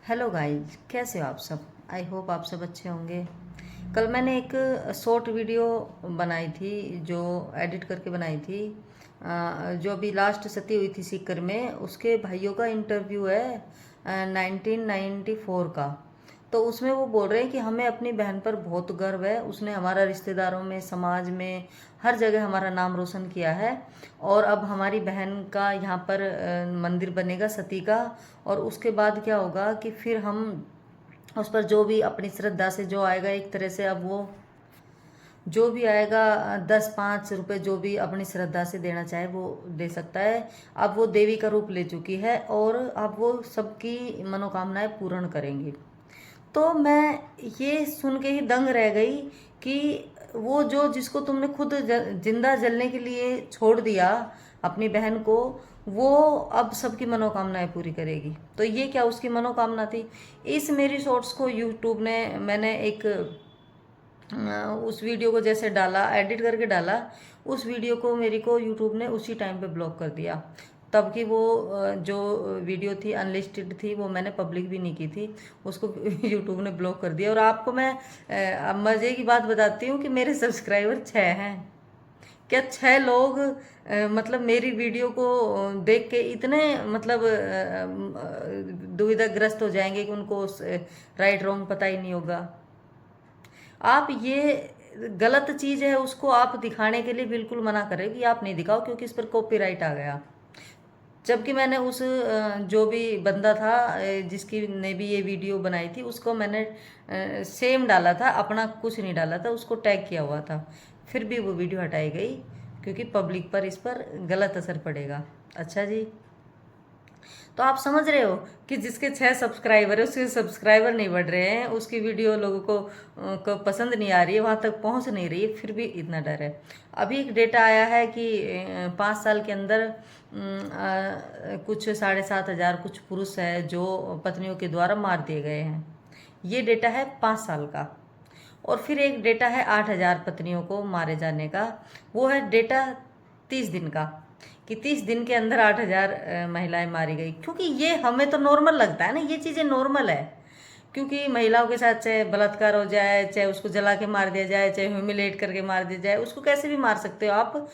Hello guys, कैसे हो आप सब। आई होप आप सब अच्छे होंगे। कल मैंने एक शॉर्ट वीडियो बनाई थी, जो एडिट करके बनाई थी। जो अभी लास्ट सती हुई थी सीकर में, उसके भाइयों का इंटरव्यू है 1994 का। तो उसमें वो बोल रहे हैं कि हमें अपनी बहन पर बहुत गर्व है, उसने हमारा रिश्तेदारों में, समाज में, हर जगह हमारा नाम रोशन किया है। और अब हमारी बहन का यहाँ पर मंदिर बनेगा सती का। और उसके बाद क्या होगा कि फिर हम उस पर जो भी अपनी श्रद्धा से जो आएगा, एक तरह से अब वो जो भी आएगा 10-5 रुपए जो भी अपनी श्रद्धा से देना चाहे वो दे सकता है। अब वो देवी का रूप ले चुकी है और अब वो सबकी मनोकामनाएं पूर्ण करेंगी। तो मैं ये सुन के ही दंग रह गई कि वो जो जिसको तुमने खुद जिंदा जलने के लिए छोड़ दिया, अपनी बहन को, वो अब सबकी मनोकामनाएं पूरी करेगी। तो ये क्या उसकी मनोकामना थी। इस मेरी शॉर्ट्स को यूट्यूब ने, मैंने एक उस वीडियो को जैसे डाला, एडिट करके डाला, उस वीडियो को मेरी को यूट्यूब ने उसी टाइम पे ब्लॉक कर दिया। तब की वो जो वीडियो थी अनलिस्टेड थी, वो मैंने पब्लिक भी नहीं की थी, उसको यूट्यूब ने ब्लॉक कर दिया। और आपको मैं मज़े की बात बताती हूँ कि मेरे सब्सक्राइबर 6 हैं। क्या 6 लोग मतलब मेरी वीडियो को देख के इतने मतलब दुविधाग्रस्त हो जाएंगे कि उनको राइट रॉन्ग पता ही नहीं होगा। आप ये गलत चीज़ है उसको आप दिखाने के लिए बिल्कुल मना करें कि आप नहीं दिखाओ, क्योंकि इस पर कॉपीराइट आ गया। जबकि मैंने उस जो भी बंदा था जिसकी ने भी ये वीडियो बनाई थी, उसको मैंने सेम डाला था, अपना कुछ नहीं डाला था, उसको टैग किया हुआ था। फिर भी वो वीडियो हटाई गई, क्योंकि पब्लिक पर इस पर गलत असर पड़ेगा। अच्छा जी, तो आप समझ रहे हो कि जिसके 6 सब्सक्राइबर है उसके सब्सक्राइबर नहीं बढ़ रहे हैं, उसकी वीडियो लोगों को पसंद नहीं आ रही है, वहाँ तक पहुँच नहीं रही है, फिर भी इतना डर है। अभी एक डेटा आया है कि 5 साल के अंदर कुछ 7,500 कुछ पुरुष है जो पत्नियों के द्वारा मार दिए गए हैं। ये डेटा है 5 साल का। और फिर एक डेटा है 8,000 पत्नियों को मारे जाने का। वो है डेटा 30 दिन का, कि 30 दिन के अंदर 8,000 महिलाएं मारी गई। क्योंकि ये हमें तो नॉर्मल लगता है ना, ये चीज़ें नॉर्मल है। क्योंकि महिलाओं के साथ चाहे बलात्कार हो जाए, चाहे उसको जला के मार दिया जाए, चाहे ह्यूमिलेट करके मार दिया जाए, उसको कैसे भी मार सकते हो आप।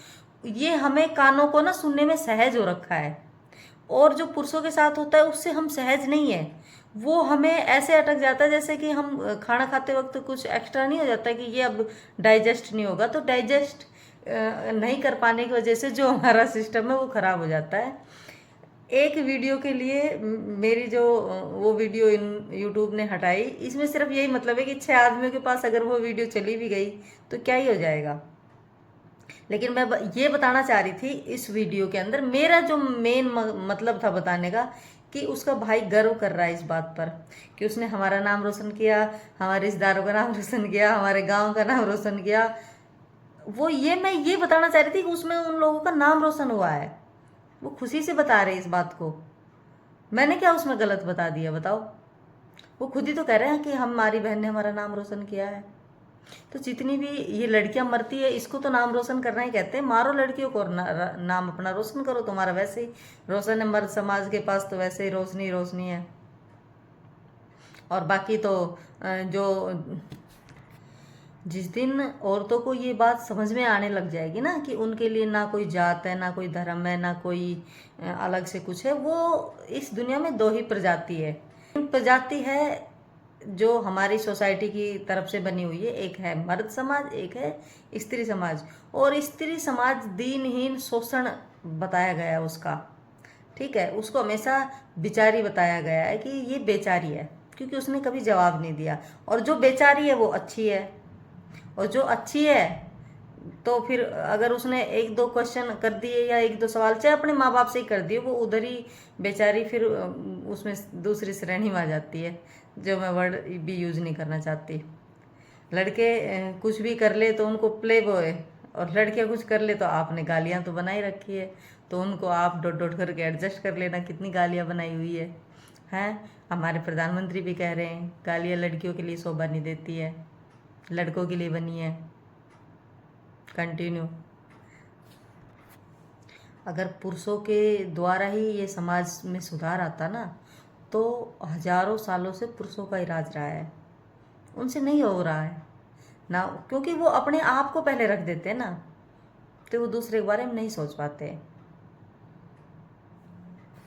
ये हमें कानों को ना सुनने में सहज हो रखा है। और जो पुरुषों के साथ होता है उससे हम सहज नहीं है। वो हमें ऐसे अटक जाता है जैसे कि हम खाना खाते वक्त कुछ एक्स्ट्रा नहीं हो जाता कि ये अब डाइजेस्ट नहीं होगा, तो डाइजेस्ट नहीं कर पाने की वजह से जो हमारा सिस्टम है वो खराब हो जाता है। एक वीडियो के लिए मेरी जो वो वीडियो इन यूट्यूब ने हटाई, इसमें सिर्फ यही मतलब है कि 6 आदमियों के पास अगर वो वीडियो चली भी गई तो क्या ही हो जाएगा। लेकिन मैं ये बताना चाह रही थी इस वीडियो के अंदर, मेरा जो मेन मतलब था बताने का, कि उसका भाई गर्व कर रहा है इस बात पर कि उसने हमारा नाम रोशन किया, हमारे रिश्तेदारों का नाम रोशन किया, हमारे गांव का नाम रोशन किया। वो ये मैं ये बताना चाह रही थी कि उसमें उन लोगों का नाम रोशन हुआ है, वो खुशी से बता रहे इस बात को। मैंने क्या उसमें गलत बता दिया बताओ। वो खुद ही तो कह रहे हैं कि हमारी बहन ने हमारा नाम रोशन किया है। तो जितनी भी ये लड़कियां मरती है, इसको तो नाम रोशन करना ही कहते हैं। मारो लड़कियों को और नाम अपना रोशन करो, तुम्हारा वैसे ही रोशन है। मर्द समाज के पास तो वैसे ही रोशनी रोशनी है। और बाकी तो जो जिस दिन औरतों को ये बात समझ में आने लग जाएगी ना कि उनके लिए ना कोई जात है, ना कोई धर्म है, ना कोई अलग से कुछ है, वो इस दुनिया में 2 ही प्रजाति है। प्रजाति है जो हमारी सोसाइटी की तरफ से बनी हुई है, एक है मर्द समाज, एक है स्त्री समाज। और स्त्री समाज दीनहीन, शोषण बताया गया है उसका। ठीक है, उसको हमेशा बेचारी बताया गया है कि ये बेचारी है, क्योंकि उसने कभी जवाब नहीं दिया। और जो बेचारी है वो अच्छी है, और जो अच्छी है तो फिर अगर उसने 1-2 क्वेश्चन कर दिए या 1-2 सवाल चाहे अपने माँ बाप से ही कर दिए, वो उधर ही बेचारी फिर उसमें दूसरी श्रेणी में आ जाती है, जो मैं वर्ड भी यूज नहीं करना चाहती। लड़के कुछ भी कर ले तो उनको प्ले बॉय, और लड़कियां कुछ कर ले तो आपने गालियां तो बनाई रखी है, तो उनको आप डॉट डॉट करके एडजस्ट कर लेना, कितनी गालियां बनाई हुई है। हैं, हमारे प्रधानमंत्री भी कह रहे हैं गालियां लड़कियों के लिए शोभा नहीं देती है, लड़कों के लिए बनी है। कंटिन्यू। अगर पुरुषों के द्वारा ही ये समाज में सुधार आता ना, तो हजारों सालों से पुरुषों का ही राज रहा है, उनसे नहीं हो रहा है ना, क्योंकि वो अपने आप को पहले रख देते हैं ना, तो वो दूसरे के बारे में नहीं सोच पाते।